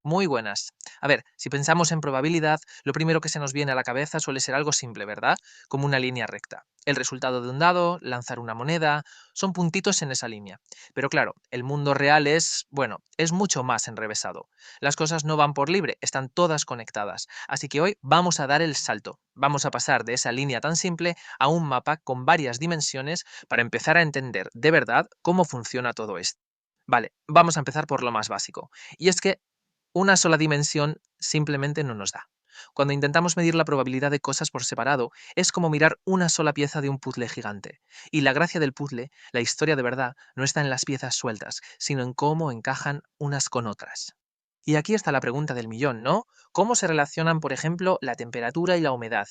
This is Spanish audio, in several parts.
Muy buenas. A ver, si pensamos en probabilidad, lo primero que se nos viene a la cabeza suele ser algo simple, ¿verdad? Como una línea recta. El resultado de un dado, lanzar una moneda, son puntitos en esa línea. Pero claro, el mundo real es, bueno, es mucho más enrevesado. Las cosas no van por libre, están todas conectadas. Así que hoy vamos a dar el salto. Vamos a pasar de esa línea tan simple a un mapa con varias dimensiones para empezar a entender de verdad cómo funciona todo esto. Vale, vamos a empezar por lo más básico. Y es que una sola dimensión simplemente no nos da. Cuando intentamos medir la probabilidad de cosas por separado, es como mirar una sola pieza de un puzzle gigante. Y la gracia del puzzle, la historia de verdad, no está en las piezas sueltas, sino en cómo encajan unas con otras. Y aquí está la pregunta del millón, ¿no? ¿Cómo se relacionan, por ejemplo, la temperatura y la humedad?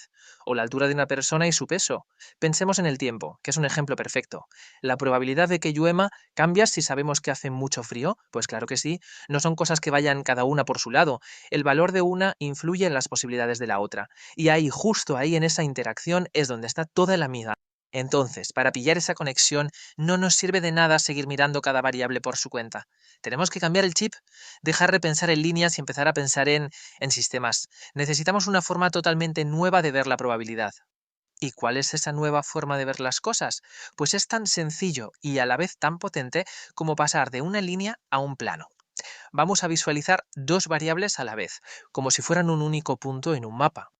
¿O la altura de una persona y su peso? Pensemos en el tiempo, que es un ejemplo perfecto. ¿La probabilidad de que llueva cambia si sabemos que hace mucho frío? Pues claro que sí. No son cosas que vayan cada una por su lado. El valor de una influye en las posibilidades de la otra. Y ahí, justo ahí en esa interacción, es donde está toda la amiga. Entonces, para pillar esa conexión, no nos sirve de nada seguir mirando cada variable por su cuenta. Tenemos que cambiar el chip, dejar de pensar en líneas y empezar a pensar en sistemas. Necesitamos una forma totalmente nueva de ver la probabilidad. ¿Y cuál es esa nueva forma de ver las cosas? Pues es tan sencillo y a la vez tan potente como pasar de una línea a un plano. Vamos a visualizar dos variables a la vez, como si fueran un único punto en un mapa.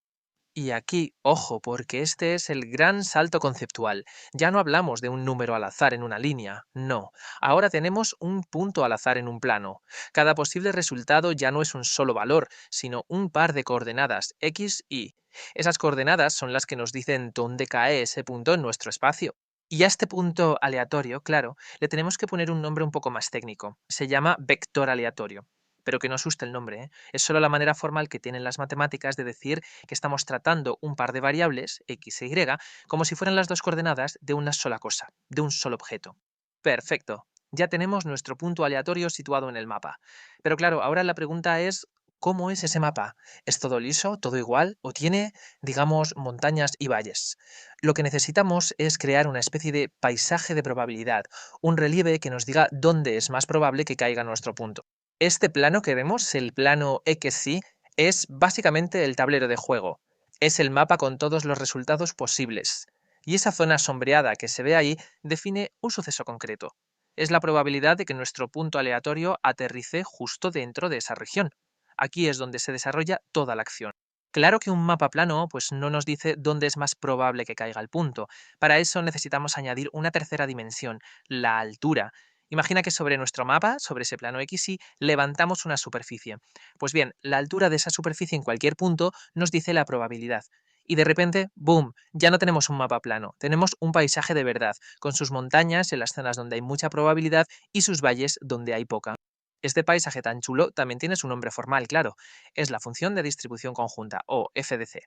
Y aquí, ojo, porque este es el gran salto conceptual. Ya no hablamos de un número al azar en una línea, no. Ahora tenemos un punto al azar en un plano. Cada posible resultado ya no es un solo valor, sino un par de coordenadas, x, y. Esas coordenadas son las que nos dicen dónde cae ese punto en nuestro espacio. Y a este punto aleatorio, claro, le tenemos que poner un nombre un poco más técnico. Se llama vector aleatorio. Pero que no asuste el nombre, ¿eh? Es solo la manera formal que tienen las matemáticas de decir que estamos tratando un par de variables, x e y, como si fueran las dos coordenadas de una sola cosa, de un solo objeto. Perfecto. Ya tenemos nuestro punto aleatorio situado en el mapa. Pero claro, ahora la pregunta es, ¿cómo es ese mapa? ¿Es todo liso, todo igual o tiene, digamos, montañas y valles? Lo que necesitamos es crear una especie de paisaje de probabilidad, un relieve que nos diga dónde es más probable que caiga nuestro punto. Este plano que vemos, el plano XY, es básicamente el tablero de juego. Es el mapa con todos los resultados posibles. Y esa zona sombreada que se ve ahí define un suceso concreto. Es la probabilidad de que nuestro punto aleatorio aterrice justo dentro de esa región. Aquí es donde se desarrolla toda la acción. Claro que un mapa plano pues no nos dice dónde es más probable que caiga el punto. Para eso necesitamos añadir una tercera dimensión, la altura. Imagina que sobre nuestro mapa, sobre ese plano XY, levantamos una superficie. Pues bien, la altura de esa superficie en cualquier punto nos dice la probabilidad. Y de repente, ¡boom!, ya no tenemos un mapa plano, tenemos un paisaje de verdad, con sus montañas en las zonas donde hay mucha probabilidad y sus valles donde hay poca. Este paisaje tan chulo también tiene su nombre formal, claro. Es la función de distribución conjunta, o FDC.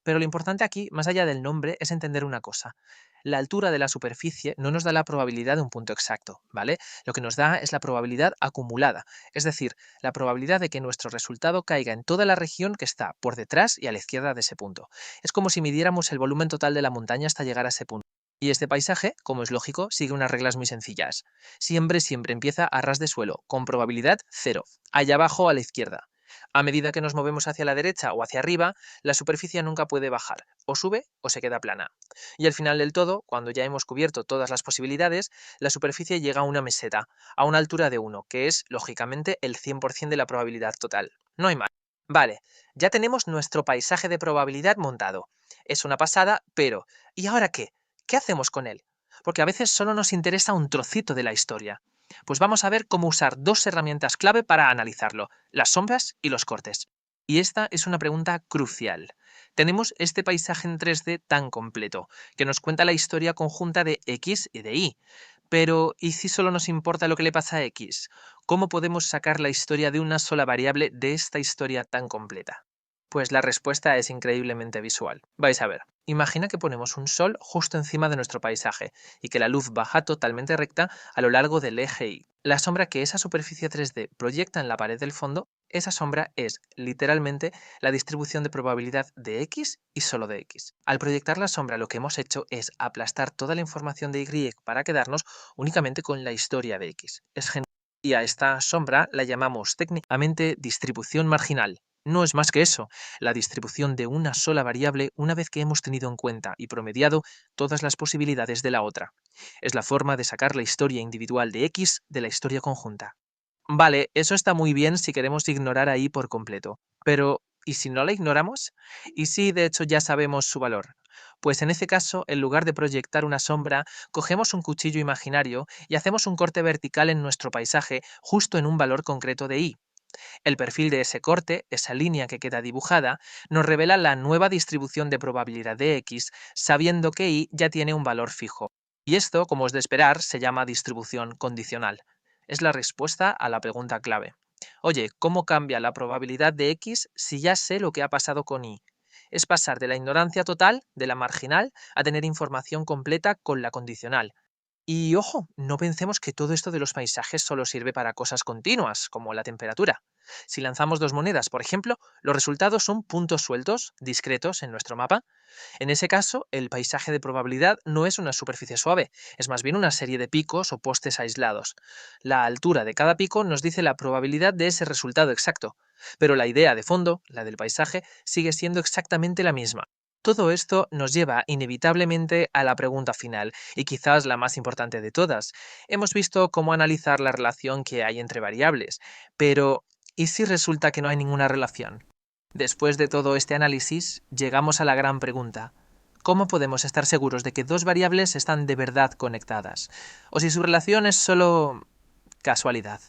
Pero lo importante aquí, más allá del nombre, es entender una cosa. La altura de la superficie no nos da la probabilidad de un punto exacto, ¿vale? Lo que nos da es la probabilidad acumulada, es decir, la probabilidad de que nuestro resultado caiga en toda la región que está por detrás y a la izquierda de ese punto. Es como si midiéramos el volumen total de la montaña hasta llegar a ese punto. Y este paisaje, como es lógico, sigue unas reglas muy sencillas. Siempre empieza a ras de suelo, con probabilidad cero, allá abajo a la izquierda. A medida que nos movemos hacia la derecha o hacia arriba, la superficie nunca puede bajar, o sube o se queda plana. Y al final del todo, cuando ya hemos cubierto todas las posibilidades, la superficie llega a una meseta, a una altura de 1, que es, lógicamente, el 100% de la probabilidad total. No hay más. Vale, ya tenemos nuestro paisaje de probabilidad montado. Es una pasada, pero ¿y ahora qué? ¿Qué hacemos con él? Porque a veces solo nos interesa un trocito de la historia. Pues vamos a ver cómo usar dos herramientas clave para analizarlo, las sombras y los cortes. Y esta es una pregunta crucial. Tenemos este paisaje en 3D tan completo, que nos cuenta la historia conjunta de X y de Y. Pero, ¿y si solo nos importa lo que le pasa a X? ¿Cómo podemos sacar la historia de una sola variable de esta historia tan completa? Pues la respuesta es increíblemente visual. Vais a ver. Imagina que ponemos un sol justo encima de nuestro paisaje y que la luz baja totalmente recta a lo largo del eje Y. La sombra que esa superficie 3D proyecta en la pared del fondo, esa sombra es, literalmente, la distribución de probabilidad de X y solo de X. Al proyectar la sombra, lo que hemos hecho es aplastar toda la información de Y para quedarnos únicamente con la historia de X. Es genial. Y a esta sombra la llamamos técnicamente distribución marginal. No es más que eso, la distribución de una sola variable una vez que hemos tenido en cuenta y promediado todas las posibilidades de la otra. Es la forma de sacar la historia individual de X de la historia conjunta. Vale, eso está muy bien si queremos ignorar ahí por completo. Pero, ¿y si no la ignoramos? ¿Y si de hecho ya sabemos su valor? Pues en ese caso, en lugar de proyectar una sombra, cogemos un cuchillo imaginario y hacemos un corte vertical en nuestro paisaje justo en un valor concreto de y. El perfil de ese corte, esa línea que queda dibujada, nos revela la nueva distribución de probabilidad de X, sabiendo que Y ya tiene un valor fijo. Y esto, como es de esperar, se llama distribución condicional. Es la respuesta a la pregunta clave. Oye, ¿cómo cambia la probabilidad de X si ya sé lo que ha pasado con Y? Es pasar de la ignorancia total, de la marginal, a tener información completa con la condicional. Y ojo, no pensemos que todo esto de los paisajes solo sirve para cosas continuas, como la temperatura. Si lanzamos dos monedas, por ejemplo, los resultados son puntos sueltos, discretos en nuestro mapa. En ese caso, el paisaje de probabilidad no es una superficie suave, es más bien una serie de picos o postes aislados. La altura de cada pico nos dice la probabilidad de ese resultado exacto, pero la idea de fondo, la del paisaje, sigue siendo exactamente la misma. Todo esto nos lleva inevitablemente a la pregunta final, y quizás la más importante de todas. Hemos visto cómo analizar la relación que hay entre variables, pero ¿y si resulta que no hay ninguna relación? Después de todo este análisis, llegamos a la gran pregunta. ¿Cómo podemos estar seguros de que dos variables están de verdad conectadas? O si su relación es solo casualidad.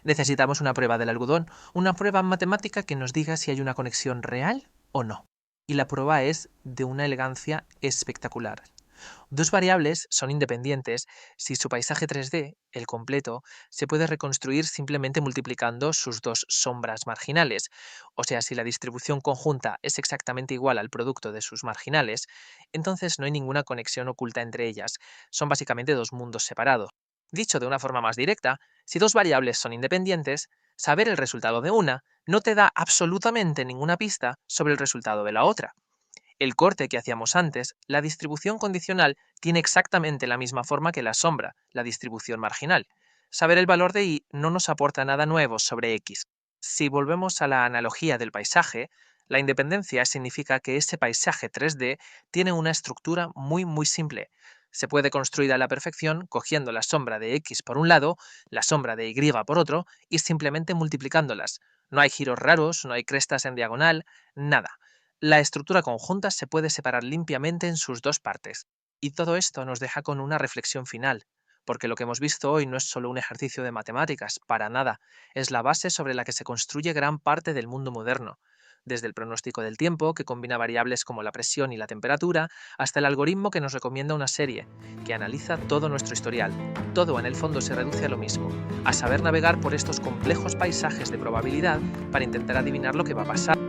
Necesitamos una prueba del algodón, una prueba matemática que nos diga si hay una conexión real o no. Y la prueba es de una elegancia espectacular. Dos variables son independientes si su paisaje 3D, el completo, se puede reconstruir simplemente multiplicando sus dos sombras marginales. O sea, si la distribución conjunta es exactamente igual al producto de sus marginales, entonces no hay ninguna conexión oculta entre ellas. Son básicamente dos mundos separados. Dicho de una forma más directa, si dos variables son independientes, saber el resultado de una no te da absolutamente ninguna pista sobre el resultado de la otra. El corte que hacíamos antes, la distribución condicional tiene exactamente la misma forma que la sombra, la distribución marginal. Saber el valor de y no nos aporta nada nuevo sobre X. Si volvemos a la analogía del paisaje, la independencia significa que ese paisaje 3D tiene una estructura muy simple. Se puede construir a la perfección cogiendo la sombra de X por un lado, la sombra de Y por otro y simplemente multiplicándolas. No hay giros raros, no hay crestas en diagonal, nada. La estructura conjunta se puede separar limpiamente en sus dos partes. Y todo esto nos deja con una reflexión final, porque lo que hemos visto hoy no es solo un ejercicio de matemáticas, para nada, es la base sobre la que se construye gran parte del mundo moderno, desde el pronóstico del tiempo, que combina variables como la presión y la temperatura, hasta el algoritmo que nos recomienda una serie, que analiza todo nuestro historial. Todo en el fondo se reduce a lo mismo, a saber navegar por estos complejos paisajes de probabilidad para intentar adivinar lo que va a pasar.